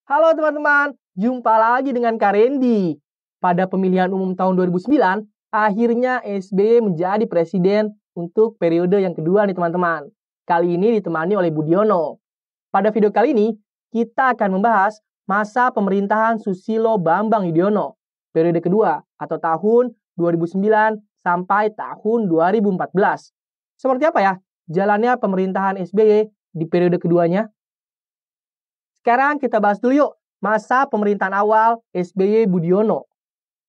Halo teman-teman, jumpa lagi dengan Kak Randy. Pada pemilihan umum tahun 2009, akhirnya SBY menjadi presiden untuk periode yang kedua nih teman-teman. Kali ini ditemani oleh Budiono. Pada video kali ini, kita akan membahas masa pemerintahan Susilo Bambang Yudhoyono, periode kedua atau tahun 2009 sampai tahun 2014. Seperti apa ya jalannya pemerintahan SBY di periode keduanya? Sekarang kita bahas dulu yuk masa pemerintahan awal SBY Budiono.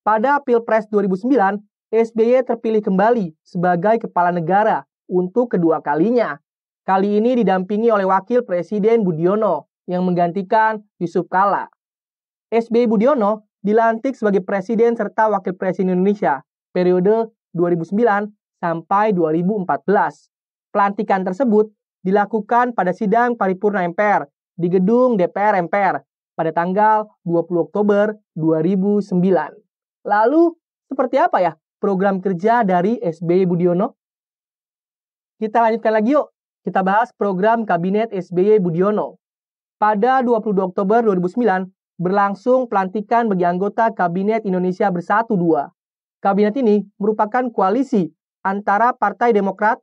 Pada Pilpres 2009, SBY terpilih kembali sebagai kepala negara untuk kedua kalinya. Kali ini didampingi oleh Wakil Presiden Budiono yang menggantikan Yusuf Kala. SBY Budiono dilantik sebagai Presiden serta Wakil Presiden Indonesia periode 2009 sampai 2014. Pelantikan tersebut dilakukan pada sidang paripurna MPR di gedung DPR MPR pada tanggal 20 Oktober 2009. Lalu, seperti apa ya program kerja dari SBY Budiono? Kita lanjutkan lagi yuk. Kita bahas program Kabinet SBY Budiono. Pada 22 Oktober 2009, berlangsung pelantikan bagi anggota Kabinet Indonesia Bersatu II. Kabinet ini merupakan koalisi antara Partai Demokrat,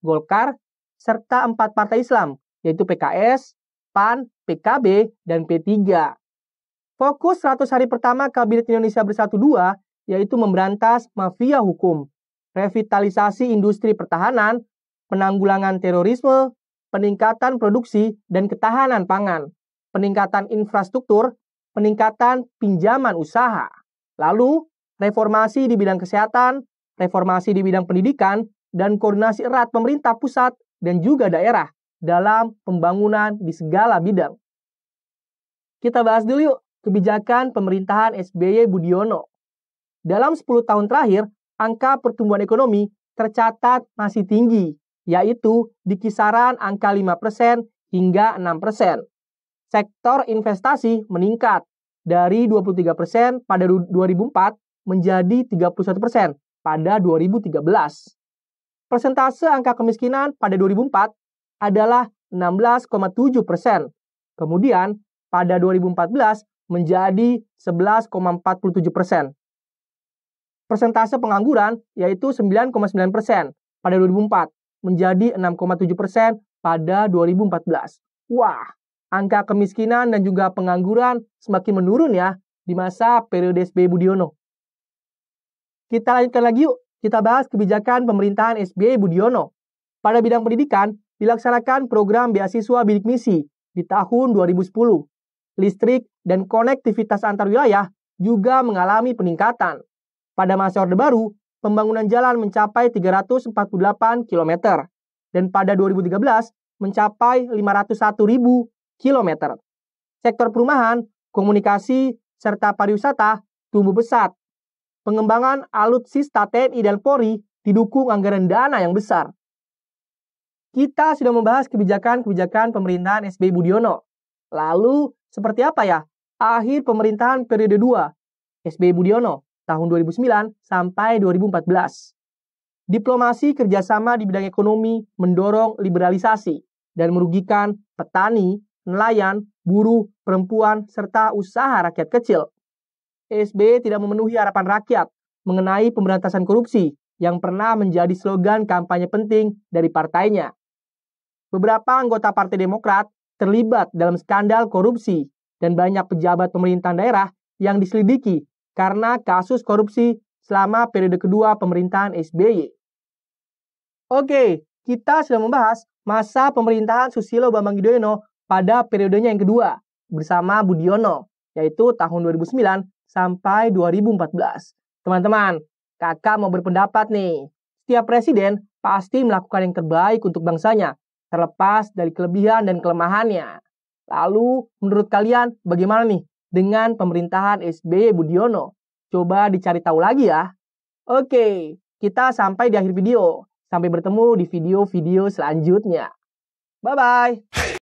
Golkar, serta 4 partai Islam, yaitu PKS, PAN, PKB, dan P3. Fokus 100 hari pertama Kabinet Indonesia Bersatu II yaitu memberantas mafia hukum, revitalisasi industri pertahanan, penanggulangan terorisme, peningkatan produksi dan ketahanan pangan, peningkatan infrastruktur, peningkatan pinjaman usaha. Lalu, reformasi di bidang kesehatan, reformasi di bidang pendidikan, dan koordinasi erat pemerintah pusat dan juga daerah dalam pembangunan di segala bidang. Kita bahas dulu yuk kebijakan pemerintahan SBY Budiono. Dalam 10 tahun terakhir, angka pertumbuhan ekonomi tercatat masih tinggi, yaitu di kisaran angka 5% hingga 6%. Sektor investasi meningkat dari 23% pada 2004 menjadi 31% pada 2013. Persentase angka kemiskinan pada 2004 adalah 16,7%. Kemudian pada 2014 menjadi 11,47%. Persentase pengangguran yaitu 9,9% pada 2004 menjadi 6,7% pada 2014. Wah, angka kemiskinan dan juga pengangguran semakin menurun ya di masa periode SBY Budiono. Kita lanjutkan lagi yuk. Kita bahas kebijakan pemerintahan SBY Budiono. Pada bidang pendidikan, dilaksanakan program beasiswa bidik misi di tahun 2010. Listrik dan konektivitas antar wilayah juga mengalami peningkatan. Pada masa Orde Baru, pembangunan jalan mencapai 348 km dan pada 2013 mencapai 501.000 km. Sektor perumahan, komunikasi, serta pariwisata tumbuh pesat. Pengembangan alutsista TNI dan Polri didukung anggaran dana yang besar. Kita sudah membahas kebijakan-kebijakan pemerintahan SBY Budiono. Lalu, seperti apa ya akhir pemerintahan periode 2 SBY Budiono tahun 2009 sampai 2014? Diplomasi kerjasama di bidang ekonomi mendorong liberalisasi dan merugikan petani, nelayan, buruh, perempuan, serta usaha rakyat kecil. SBY tidak memenuhi harapan rakyat mengenai pemberantasan korupsi yang pernah menjadi slogan kampanye penting dari partainya. Beberapa anggota Partai Demokrat terlibat dalam skandal korupsi dan banyak pejabat pemerintahan daerah yang diselidiki karena kasus korupsi selama periode kedua pemerintahan SBY. Oke, kita sudah membahas masa pemerintahan Susilo Bambang Yudhoyono pada periodenya yang kedua bersama Budiono, yaitu tahun 2009 sampai 2014. Teman-teman, kakak mau berpendapat nih, setiap presiden pasti melakukan yang terbaik untuk bangsanya, terlepas dari kelebihan dan kelemahannya. Lalu, menurut kalian bagaimana nih dengan pemerintahan SBY Budiono? Coba dicari tahu lagi ya. Oke, kita sampai di akhir video. Sampai bertemu di video-video selanjutnya. Bye-bye.